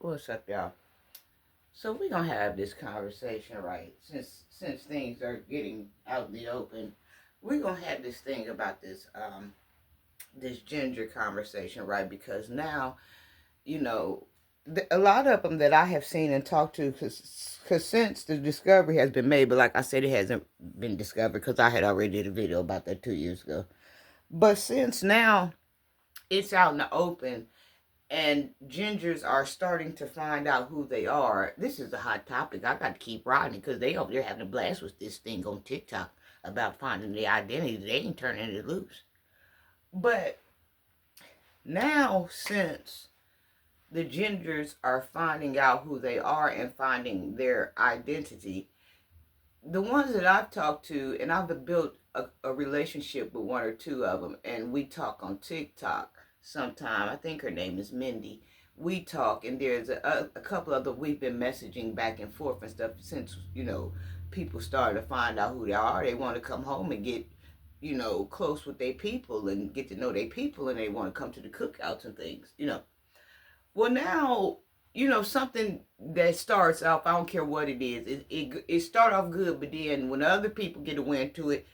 What's up, y'all? So we're gonna have this conversation, right? Since things are getting out in the open, we're gonna have this thing about this ginger conversation, right? Because now, you know, a lot of them that I have seen and talked to, because since the discovery has been made, but like I said, it hasn't been discovered because I had already did a video about that 2 years ago. But since now it's out in the open, and gingers are starting to find out who they are. This is a hot topic. I got to keep riding because they over there having a blast with this thing on TikTok about finding the identity. They ain't turning it loose. But now, since the gingers are finding out who they are and finding their identity, the ones that I've talked to, and I've built a relationship with one or two of them, and we talk on TikTok sometime. I think her name is Mindy. We talk, and there's a couple of them we've been messaging back and forth and stuff since, people started to find out who they are. They want to come home and get, close with their people and get to know their people, and they want to come to the cookouts and things. Well, now, something that starts off, I don't care what it is, it start off good, but then when other people get a wind to it,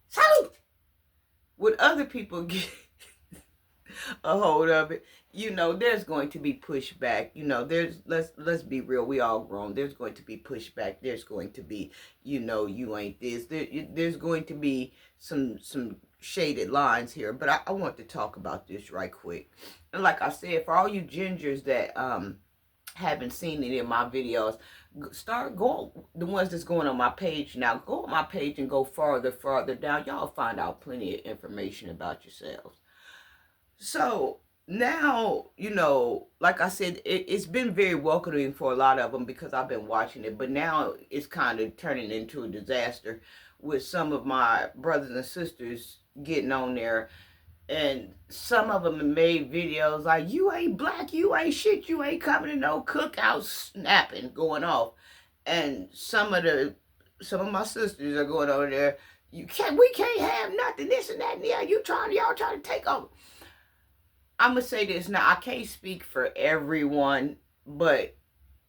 salute! When other people get a hold of it, there's going to be pushback. Let's be real, we all grown. There's going to be pushback. There's going to be, you ain't this. There's going to be some shaded lines here, but I want to talk about this right quick. And like I said, for all you gingers that haven't seen it in my videos, start going, the ones that's going on my page now, go on my page and go farther down. Y'all find out plenty of information about yourselves. So now, like I said, it's been very welcoming for a lot of them because I've been watching it, but now it's kind of turning into a disaster with some of my brothers and sisters getting on there. And some of them made videos like, you ain't black, you ain't shit, you ain't coming to no cookout, snapping, going off. And some of my sisters are going over there, we can't have nothing, this and that, and yeah, y'all trying to take over. I'm gonna say this now. I can't speak for everyone, but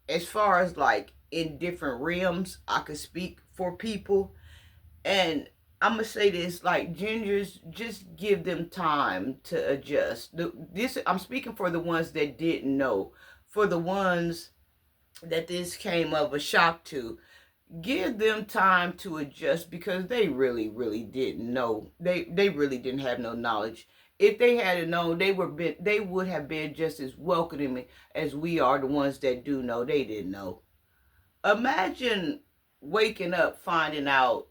as far as like in different realms, I could speak for people. And I'm gonna say this: like gingers, just give them time to adjust. This I'm speaking for the ones that didn't know. For the ones that this came of a shock to, give them time to adjust because they really, really didn't know. They really didn't have no knowledge. If they had known, they would have been just as welcoming as we are, the ones that do know. They didn't know. Imagine waking up finding out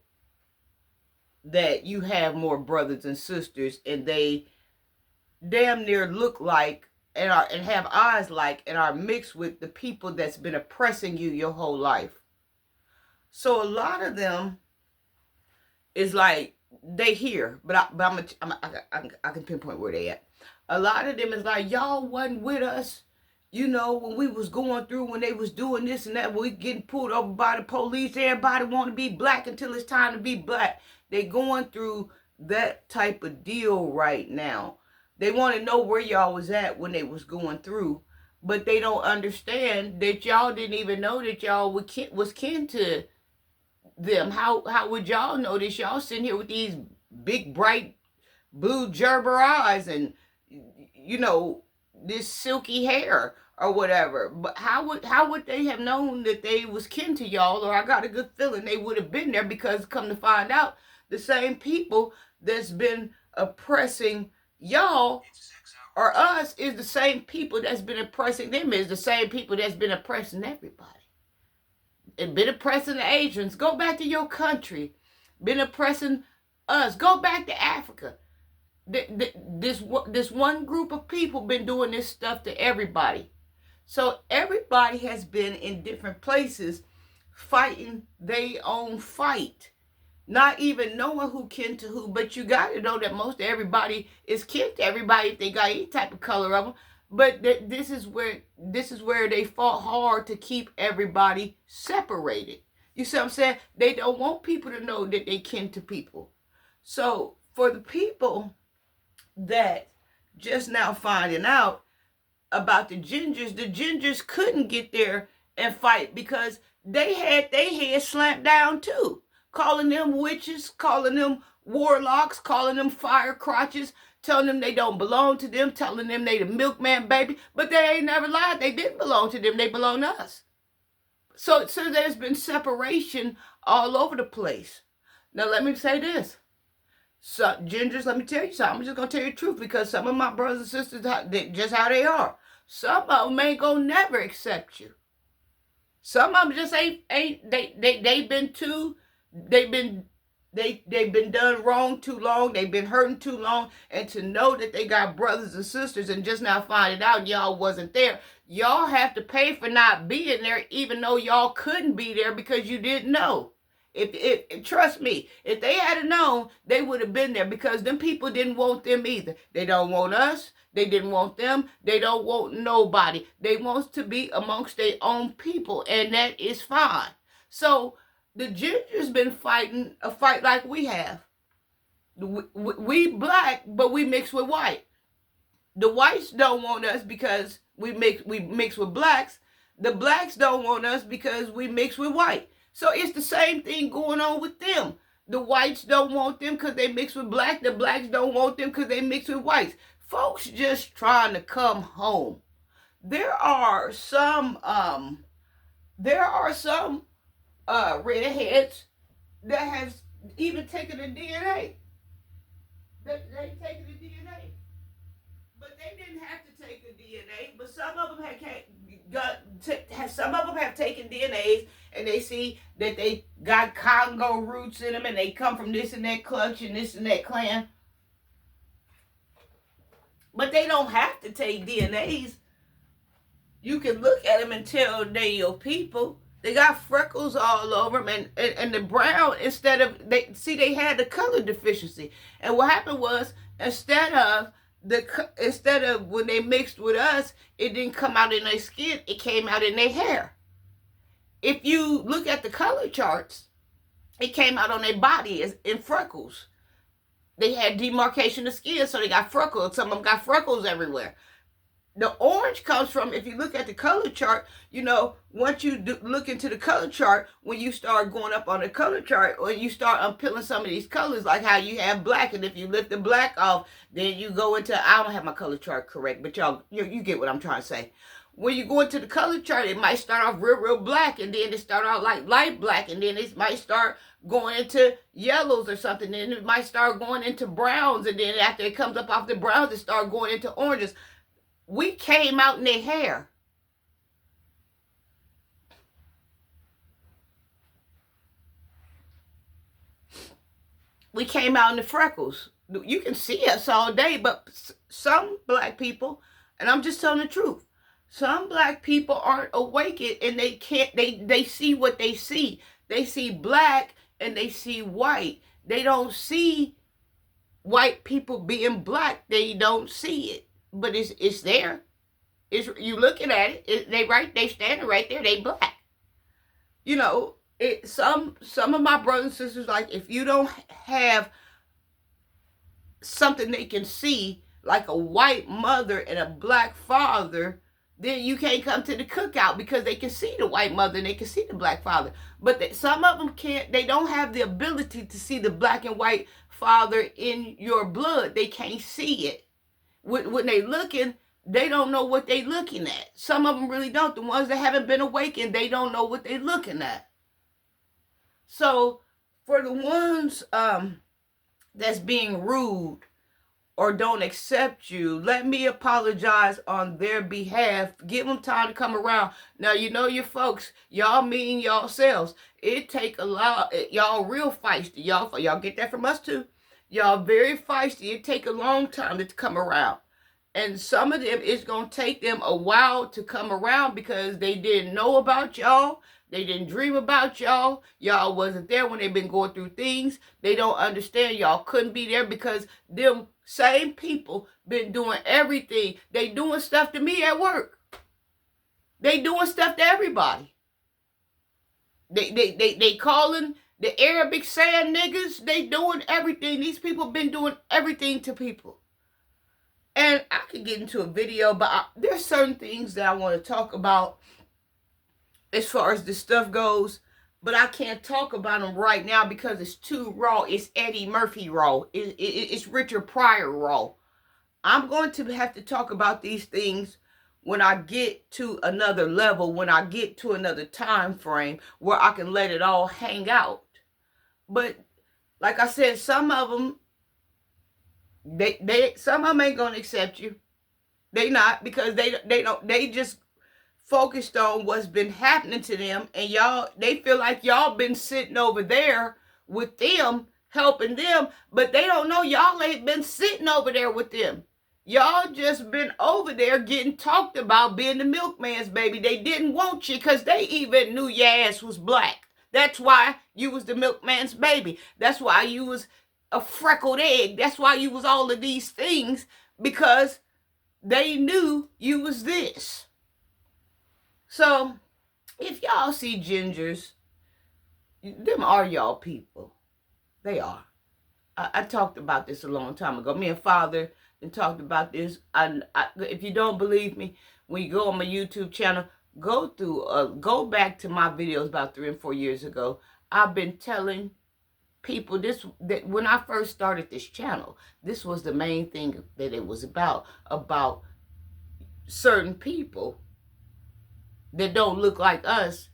that you have more brothers and sisters and they damn near look like and have eyes like and are mixed with the people that's been oppressing you your whole life. So a lot of them is like they here, but I can pinpoint where they at. A lot of them is like, y'all wasn't with us, when we was going through, when they was doing this and that, when we getting pulled over by the police. Everybody want to be black until it's time to be black. They going through that type of deal right now. They want to know where y'all was at when they was going through, but they don't understand that y'all didn't even know that y'all was kin to them. How would y'all know this? Y'all sitting here with these big bright blue gerber eyes and this silky hair or whatever. But how would they have known that they was kin to y'all? Or I got a good feeling they would have been there, because come to find out, the same people that's been oppressing y'all or us is the same people that's been oppressing them, is the same people that's been oppressing everybody. And been oppressing the Asians. Go back to your country. Been oppressing us. Go back to Africa. This one group of people been doing this stuff to everybody. So everybody has been in different places fighting their own fight. Not even knowing who kin to who, but you got to know that most everybody is kin to everybody if they got any type of color of them. But this is where they fought hard to keep everybody separated. You see what I'm saying? They don't want people to know that they kin to people. So for the people that just now finding out about the gingers couldn't get there and fight because they had their heads slammed down too. Calling them witches, calling them warlocks, calling them fire crotches, telling them they don't belong to them, telling them they the milkman baby. But they ain't never lied. They didn't belong to them. They belong to us. So there's been separation all over the place. Now let me say this. So, gingers, let me tell you something. I'm just going to tell you the truth because some of my brothers and sisters, just how they are. Some of them ain't going to never accept you. Some of them just ain't they've been done wrong too long. They've been hurting too long. And to know that they got brothers and sisters and just now finding out y'all wasn't there, y'all have to pay for not being there even though y'all couldn't be there because you didn't know. If trust me, if they had known, they would have been there because them people didn't want them either. They don't want us. They didn't want them. They don't want nobody. They want to be amongst their own people, and that is fine. So the gingers been fighting a fight like we have. We black, but we mix with white. The whites don't want us because we mix with blacks. The blacks don't want us because we mix with white. So it's the same thing going on with them. The whites don't want them because they mix with black. The blacks don't want them because they mix with whites. Folks just trying to come home. There are some redheads that has even taken the DNA. They taken the DNA. But they didn't have to take the DNA. But some of them have taken DNAs, and they see that they got Congo roots in them, and they come from this and that clutch and this and that clan. But they don't have to take DNAs. You can look at them and tell they your people. They got freckles all over them, and the brown, instead of they had the color deficiency. And what happened was instead of when they mixed with us, it didn't come out in their skin, it came out in their hair. If you look at the color charts, it came out on their body as in freckles. They had demarcation of skin, so they got freckles. Some of them got freckles everywhere. The orange comes from, if you look at the color chart, once you look into the color chart, when you start going up on the color chart, or you start unpeeling some of these colors, like how you have black, and if you lift the black off, then you go into, I don't have my color chart correct, but y'all, you get what I'm trying to say. When you go into the color chart, it might start off real black, and then it start out like light black, and then it might start going into yellows or something, and it might start going into browns, and then after it comes up off the browns, it start going into oranges. We came out in their hair. We came out in the freckles. You can see us all day, but some black people, and I'm just telling the truth, some black people aren't awakened, and they can't, they see what they see. They see black and they see white. They don't see white people being black. They don't see it. But it's there. You looking at it. They standing right there. They black. Some of my brothers and sisters, like, if you don't have something they can see, like a white mother and a black father, then you can't come to the cookout because they can see the white mother and they can see the black father. But some of them can't. They don't have the ability to see the black and white father in your blood. They can't see it. When they looking, they don't know what they looking at. Some of them really don't. The ones that haven't been awakened, they don't know what they looking at. So for the ones that's being rude or don't accept you, let me apologize on their behalf. Give them time to come around. Now, your folks, y'all mean yourselves. It take a lot. Y'all real feisty. Y'all get that from us too. Y'all very feisty. It take a long time to come around. And some of them, it's going to take them a while to come around because they didn't know about y'all. They didn't dream about y'all. Y'all wasn't there when they've been going through things. They don't understand y'all couldn't be there because them same people been doing everything. They doing stuff to me at work. They doing stuff to everybody. They calling the Arabic saying niggas. They doing everything. These people been doing everything to people. And I could get into a video, but there's certain things that I want to talk about as far as this stuff goes. But I can't talk about them right now because it's too raw. It's Eddie Murphy raw. It's Richard Pryor raw. I'm going to have to talk about these things when I get to another level, when I get to another time frame where I can let it all hang out. But like I said, some of them, some of them ain't gonna accept you. They not, because they just focused on what's been happening to them, and y'all, they feel like y'all been sitting over there with them, helping them, but they don't know y'all ain't been sitting over there with them. Y'all just been over there getting talked about being the milkman's baby. They didn't want you because they even knew your ass was black. That's why you was the milkman's baby. That's why you was a freckled egg. That's why you was all of these things, because they knew you was this. So, if y'all see gingers, them are y'all people. They are. I talked about this a long time ago. Me and Father and talked about this. If you don't believe me, when you go on my YouTube channel, go back to my videos about 3 and 4 years ago. I've been telling people that when I first started this channel, this was the main thing that it was about certain people that don't look like us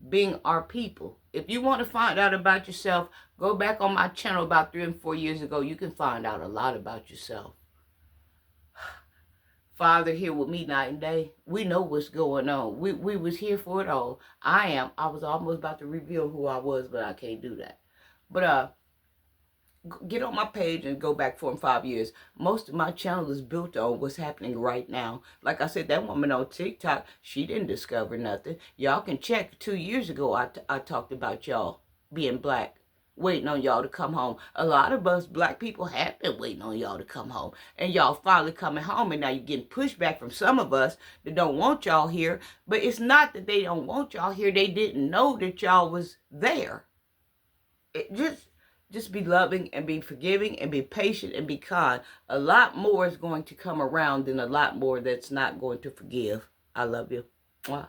being our people. If you want to find out about yourself, go back on my channel about 3 and 4 years ago. You can find out a lot about yourself. Father here with me night and day. We know what's going on. We was here for it all. I was almost about to reveal who I was, but I can't do that. But get on my page and go back 4 and 5 years. Most of my channel is built on what's happening right now. Like I said, that woman on TikTok, she didn't discover nothing. Y'all can check. 2 years ago, I talked about y'all being black, waiting on y'all to come home. A lot of us black people have been waiting on y'all to come home. And y'all finally coming home, and now you're getting pushback from some of us that don't want y'all here. But it's not that they don't want y'all here. They didn't know that y'all was there. It just be loving and be forgiving and be patient and be kind. A lot more is going to come around than a lot more that's not going to forgive. I love you. Mwah.